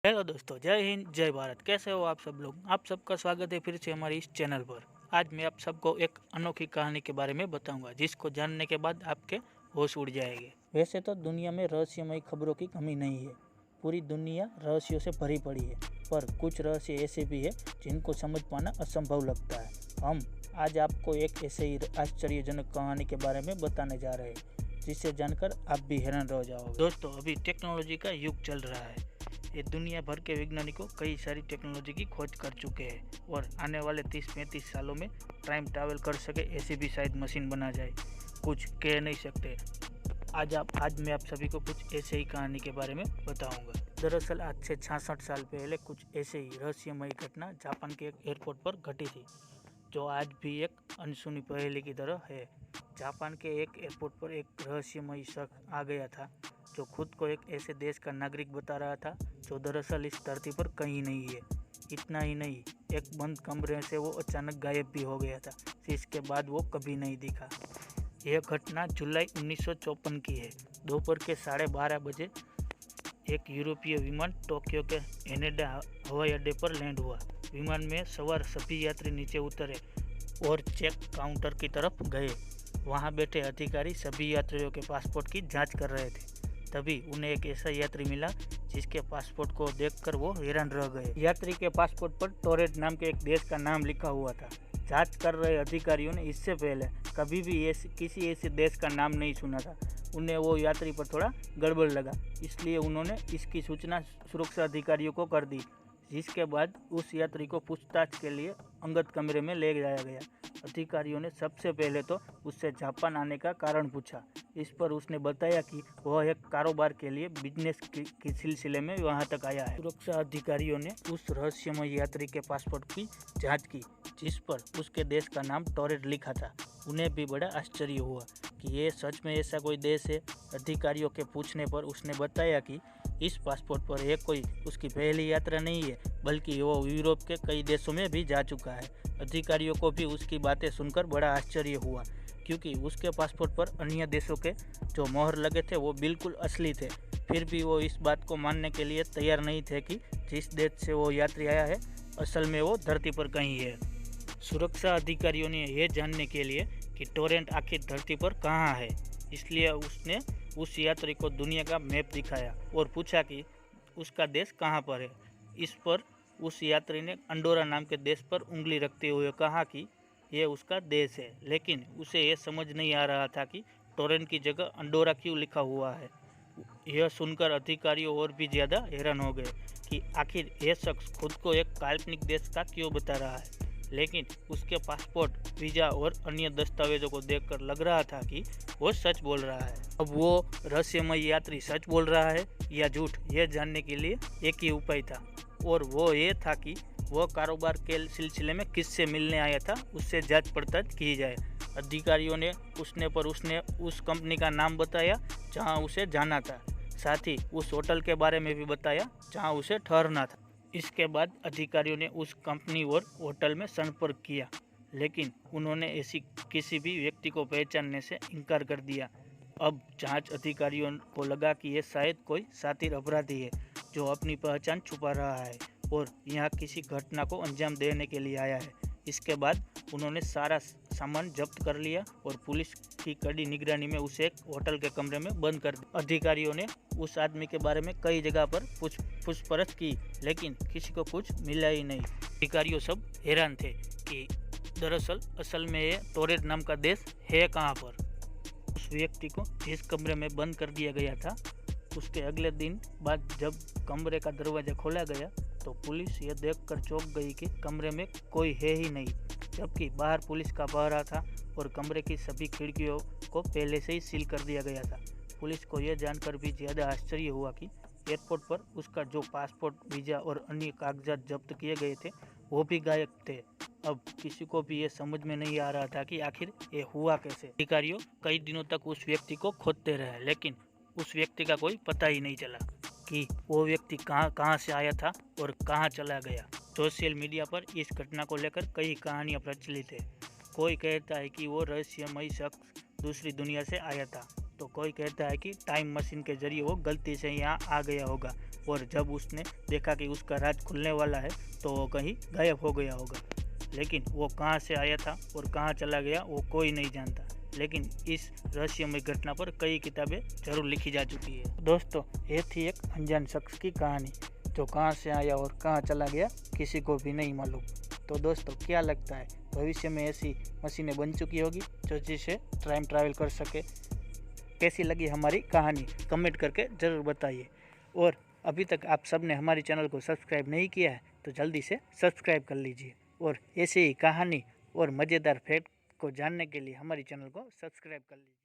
Hello दोस्तों, जय हिंद जय भारत। कैसे हो आप सब लोग। आप सबका स्वागत है फिर से हमारी इस चैनल पर। आज मैं आप सबको एक अनोखी कहानी के बारे में बताऊंगा, जिसको जानने के बाद आपके होश उड़ जाएंगे। वैसे तो दुनिया में रहस्यमयी खबरों की कमी नहीं है, पूरी दुनिया रहस्यों से भरी पड़ी है। पर कुछ रहस्य ऐसे भी है जिनको समझ पाना असंभव लगता है। हम आज आपको एक ऐसे ही आश्चर्यजनक कहानी के बारे में बताने जा रहे हैं, जिसे जानकर आप भी हैरान रह जाओगे। दोस्तों, अभी टेक्नोलॉजी का युग चल रहा है। ये दुनिया भर के वैज्ञानिकों कई सारी टेक्नोलॉजी की खोज कर चुके हैं और आने वाले 30-35 सालों में टाइम ट्रैवल कर सके ऐसी भी शायद मशीन बना जाए। कुछ कह नहीं सकते। आज मैं आप सभी को कुछ ऐसे ही कहानी के बारे में बताऊंगा। दरअसल आज से 66 साल पहले कुछ ऐसे ही रहस्यमयी घटना जापान के एक एयरपोर्ट पर घटी थी, जो आज भी एक अनसुनी पहेली की तरह है। जापान के एक एयरपोर्ट पर एक रहस्यमयी शख्स आ गया था, जो खुद को एक ऐसे देश का नागरिक बता रहा था जो दरअसल इस धरती पर कहीं नहीं है। इतना ही नहीं, एक बंद कमरे से वो अचानक गायब भी हो गया था, जिसके बाद वो कभी नहीं दिखा। यह घटना जुलाई 1954 की है। दोपहर के 12:30 बजे एक यूरोपीय विमान टोक्यो के हेनेडा हवाई अड्डे पर लैंड हुआ। विमान में सवार सभी यात्री नीचे उतरे और चेक काउंटर की तरफ गए। वहां बैठे अधिकारी सभी यात्रियों के पासपोर्ट की जांच कर रहे थे। तभी उन्हें एक ऐसा यात्री मिला जिसके पासपोर्ट को देखकर वो हैरान रह गए। यात्री के पासपोर्ट पर टोरेट नाम के एक देश का नाम लिखा हुआ था। जांच कर रहे अधिकारियों ने इससे पहले कभी भी किसी ऐसे देश का नाम नहीं सुना था। उन्हें वो यात्री पर थोड़ा गड़बड़ लगा, इसलिए उन्होंने इसकी सूचना सुरक्षा अधिकारियों को कर दी, जिसके बाद उस यात्री को पूछताछ के लिए अंगत कमरे में ले जाया गया। अधिकारियों ने सबसे पहले तो उससे जापान आने का कारण पूछा। इस पर उसने बताया कि वह एक कारोबार के लिए बिजनेस की सिलसिले में वहां तक आया है। सुरक्षा अधिकारियों ने उस रहस्यमय यात्री के पासपोर्ट की जांच की, जिस पर उसके देश का नाम टोरेट लिखा था। उन्हें भी बड़ा आश्चर्य हुआ कि ये सच में ऐसा कोई देश है। अधिकारियों के पूछने पर उसने बताया कि इस पासपोर्ट पर यह कोई उसकी पहली यात्रा नहीं है, बल्कि वो यूरोप के कई देशों में भी जा चुका है। अधिकारियों को भी उसकी बातें सुनकर बड़ा आश्चर्य हुआ, क्योंकि उसके पासपोर्ट पर अन्य देशों के जो मोहर लगे थे वो बिल्कुल असली थे। फिर भी वो इस बात को मानने के लिए तैयार नहीं थे कि जिस देश से वो यात्री आया है असल में वो धरती पर कहीं है। सुरक्षा अधिकारियों ने यह जानने के लिए कि टोरेंट आखिर धरती पर कहाँ है, इसलिए उसने उस यात्री को दुनिया का मैप दिखाया और पूछा कि उसका देश कहाँ पर है। इस पर उस यात्री ने अंडोरा नाम के देश पर उंगली रखते हुए कहा कि यह उसका देश है, लेकिन उसे यह समझ नहीं आ रहा था कि टोरेंट की जगह अंडोरा क्यों लिखा हुआ है। यह सुनकर अधिकारियों और भी ज़्यादा हैरान हो गए कि आखिर यह शख्स खुद को एक काल्पनिक देश का क्यों बता रहा है। लेकिन उसके पासपोर्ट, वीज़ा और अन्य दस्तावेजों को देखकर लग रहा था कि वो सच बोल रहा है। अब वो रहस्यमय यात्री सच बोल रहा है या झूठ, यह जानने के लिए एक ही उपाय था, और वो ये था कि वह कारोबार के सिलसिले में किससे मिलने आया था उससे जांच पड़ताल की जाए। अधिकारियों ने पूछने पर उसने उस कंपनी का नाम बताया जहां उसे जाना था, साथ ही उस होटल के बारे में भी बताया जहां उसे ठहरना था। इसके बाद अधिकारियों ने उस कंपनी और होटल में संपर्क किया, लेकिन उन्होंने ऐसी किसी भी व्यक्ति को पहचानने से इनकार कर दिया। अब जांच अधिकारियों को लगा कि यह शायद कोई शातिर अपराधी है जो अपनी पहचान छुपा रहा है और यहाँ किसी घटना को अंजाम देने के लिए आया है। इसके बाद उन्होंने सारा सामान जब्त कर लिया और पुलिस की कड़ी निगरानी में उसे एक होटल के कमरे में बंद कर दिया। अधिकारियों ने उस आदमी के बारे में कई जगह पर पूछपरछ की, लेकिन किसी को कुछ मिला ही नहीं। अधिकारियों सब हैरान थे कि दरअसल असल में ये टोरेट नाम का देश है कहाँ पर। उस व्यक्ति को जिस कमरे में बंद कर दिया गया था, उसके अगले दिन बाद जब कमरे का दरवाज़ा खोला गया तो पुलिस यह देखकर चौंक गई कि कमरे में कोई है ही नहीं, जबकि बाहर पुलिस का पहरा था और कमरे की सभी खिड़कियों को पहले से ही सील कर दिया गया था। पुलिस को यह जानकर भी ज़्यादा आश्चर्य हुआ कि एयरपोर्ट पर उसका जो पासपोर्ट, वीज़ा और अन्य कागजात जब्त किए गए थे वो भी गायब थे। अब किसी को भी ये समझ में नहीं आ रहा था कि आखिर ये हुआ कैसे। अधिकारियों कई दिनों तक उस व्यक्ति को खोजते रहे, लेकिन उस व्यक्ति का कोई पता ही नहीं चला कि वो व्यक्ति कहाँ से आया था और कहाँ चला गया। सोशल मीडिया पर इस घटना को लेकर कई कहानियाँ प्रचलित है। कोई कहता है कि वो रहस्यमयी शख्स दूसरी दुनिया से आया था, तो कोई कहता है कि टाइम मशीन के जरिए वो गलती से यहाँ आ गया होगा और जब उसने देखा कि उसका राज खुलने वाला है तो वो कहीं गायब हो गया होगा। लेकिन वो कहाँ से आया था और कहाँ चला गया वो कोई नहीं जानता। लेकिन इस रहस्यमय घटना पर कई किताबें जरूर लिखी जा चुकी है। दोस्तों, ये थी एक अनजान शख्स की कहानी जो कहाँ से आया और कहाँ चला गया किसी को भी नहीं मालूम। तो दोस्तों, क्या लगता है भविष्य में ऐसी मशीनें बन चुकी होगी जो जिसे टाइम ट्रैवल कर सके? कैसी लगी हमारी कहानी कमेंट करके ज़रूर बताइए। और अभी तक आप सब ने हमारे चैनल को सब्सक्राइब नहीं किया है तो जल्दी से सब्सक्राइब कर लीजिए और ऐसे ही कहानी और मज़ेदार फैक्ट को जानने के लिए हमारे चैनल को सब्सक्राइब कर लीजिए।